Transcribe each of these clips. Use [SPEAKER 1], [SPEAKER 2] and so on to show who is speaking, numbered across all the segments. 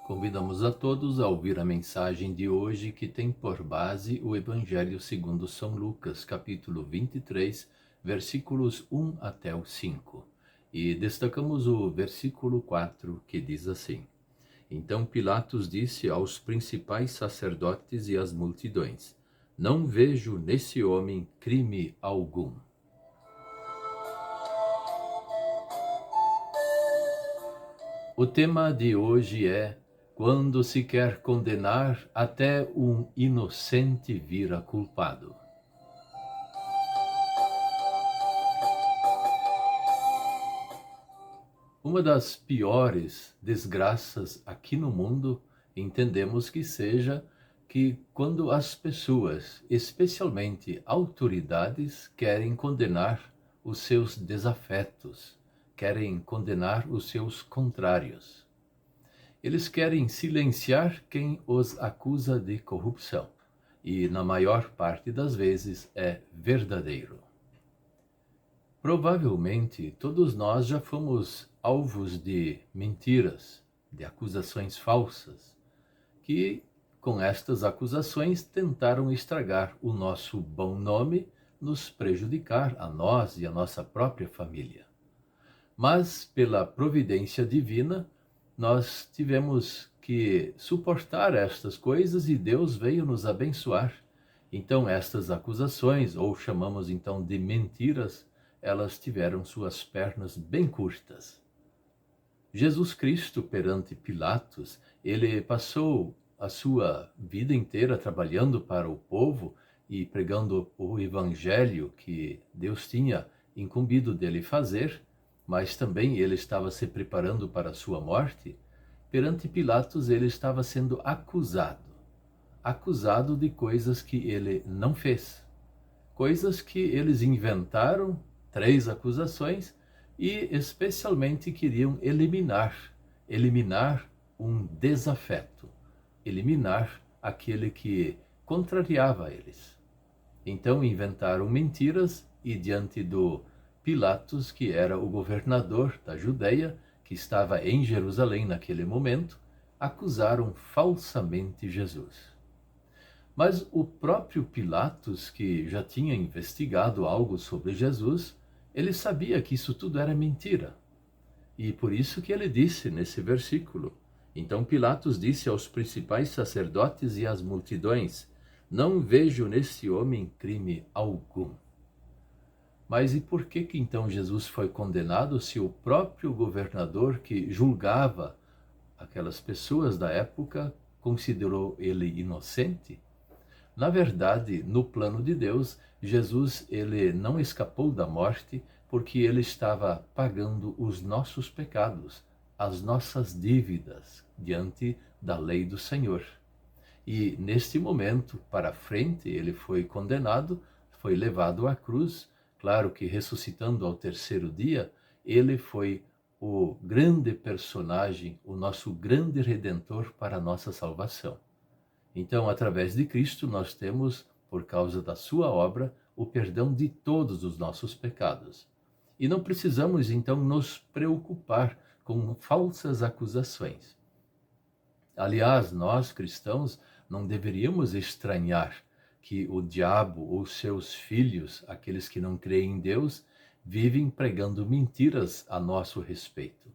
[SPEAKER 1] Convidamos a todos a ouvir a mensagem de hoje, que tem por base o Evangelho segundo São Lucas, capítulo 23, versículos 1 até o 5. E destacamos o versículo 4, que diz assim: Então Pilatos disse aos principais sacerdotes e às multidões: Não vejo nesse homem crime algum. O tema de hoje é: quando se quer condenar até um inocente vira culpado. Uma das piores desgraças aqui no mundo, entendemos que seja que quando as pessoas, especialmente autoridades, querem condenar os seus desafetos, querem condenar os seus contrários. Eles querem silenciar quem os acusa de corrupção, e na maior parte das vezes é verdadeiro. Provavelmente todos nós já fomos alvos de mentiras, de acusações falsas, que com estas acusações tentaram estragar o nosso bom nome, nos prejudicar a nós e a nossa própria família. Mas, pela providência divina, nós tivemos que suportar estas coisas e Deus veio nos abençoar. Então, estas acusações, ou chamamos então de mentiras, elas tiveram suas pernas bem curtas. Jesus Cristo, perante Pilatos, ele passou a sua vida inteira trabalhando para o povo e pregando o evangelho que Deus tinha incumbido dele fazer, mas também ele estava se preparando para a sua morte. Perante Pilatos, ele estava sendo acusado de coisas que ele não fez, coisas que eles inventaram, 3 acusações, e especialmente queriam eliminar um desafeto, eliminar aquele que contrariava eles. Então inventaram mentiras e diante do Pilatos, que era o governador da Judeia, que estava em Jerusalém naquele momento, acusaram falsamente Jesus. Mas o próprio Pilatos, que já tinha investigado algo sobre Jesus, ele sabia que isso tudo era mentira. E por isso que ele disse nesse versículo: Então Pilatos disse aos principais sacerdotes e às multidões: Não vejo nesse homem crime algum. Mas e por que então Jesus foi condenado, se o próprio governador que julgava aquelas pessoas da época considerou ele inocente? Na verdade, no plano de Deus, Jesus ele não escapou da morte porque ele estava pagando os nossos pecados, as nossas dívidas diante da lei do Senhor. E neste momento, para frente, ele foi condenado, foi levado à cruz. Claro que ressuscitando ao terceiro dia, ele foi o grande personagem, o nosso grande redentor para a nossa salvação. Então, através de Cristo, nós temos, por causa da sua obra, o perdão de todos os nossos pecados. E não precisamos, então, nos preocupar com falsas acusações. Aliás, nós, cristãos, não deveríamos estranhar que o diabo ou seus filhos, aqueles que não creem em Deus, vivem pregando mentiras a nosso respeito.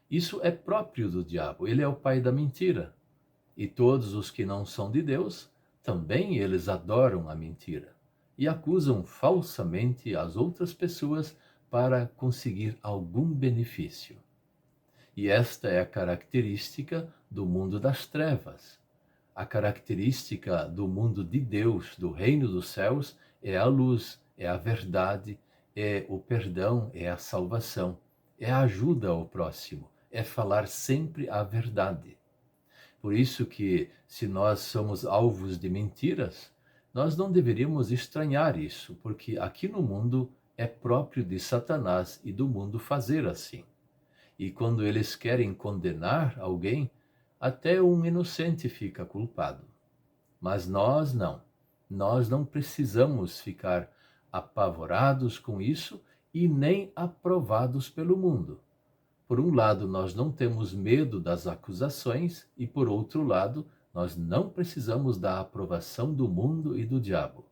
[SPEAKER 1] Isso é próprio do diabo, ele é o pai da mentira. E todos os que não são de Deus, também eles adoram a mentira e acusam falsamente as outras pessoas para conseguir algum benefício. E esta é a característica do mundo das trevas. A característica do mundo de Deus, do reino dos céus, é a luz, é a verdade, é o perdão, é a salvação, é a ajuda ao próximo, é falar sempre a verdade. Por isso que, se nós somos alvos de mentiras, nós não deveríamos estranhar isso, porque aqui no mundo é próprio de Satanás e do mundo fazer assim. E quando eles querem condenar alguém, até um inocente fica culpado. Mas nós não precisamos ficar apavorados com isso e nem aprovados pelo mundo. Por um lado, nós não temos medo das acusações e, por outro lado, nós não precisamos da aprovação do mundo e do diabo.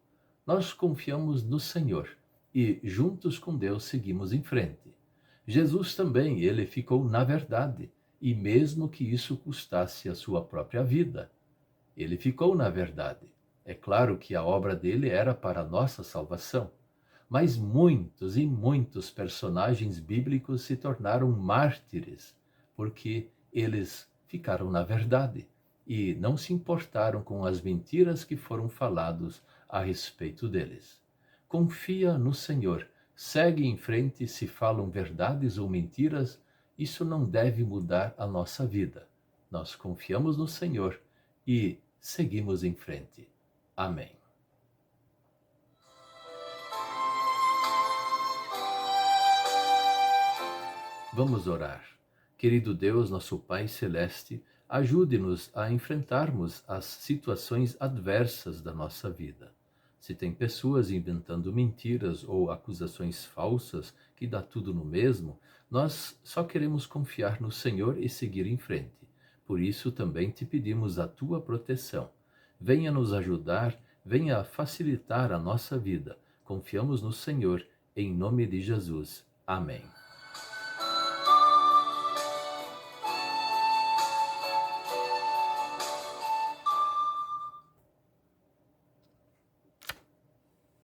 [SPEAKER 1] Nós confiamos no Senhor e, juntos com Deus, seguimos em frente. Jesus também, ele ficou na verdade, e mesmo que isso custasse a sua própria vida, ele ficou na verdade. É claro que a obra dele era para a nossa salvação. Mas muitos e muitos personagens bíblicos se tornaram mártires, porque eles ficaram na verdade e não se importaram com as mentiras que foram faladas a respeito deles. Confia no Senhor, segue em frente se falam verdades ou mentiras, isso não deve mudar a nossa vida. Nós confiamos no Senhor e seguimos em frente. Amém. Vamos orar. Querido Deus, nosso Pai Celeste, ajude-nos a enfrentarmos as situações adversas da nossa vida. Se tem pessoas inventando mentiras ou acusações falsas que dá tudo no mesmo, nós só queremos confiar no Senhor e seguir em frente. Por isso também te pedimos a tua proteção. Venha nos ajudar, venha facilitar a nossa vida. Confiamos no Senhor, em nome de Jesus. Amém.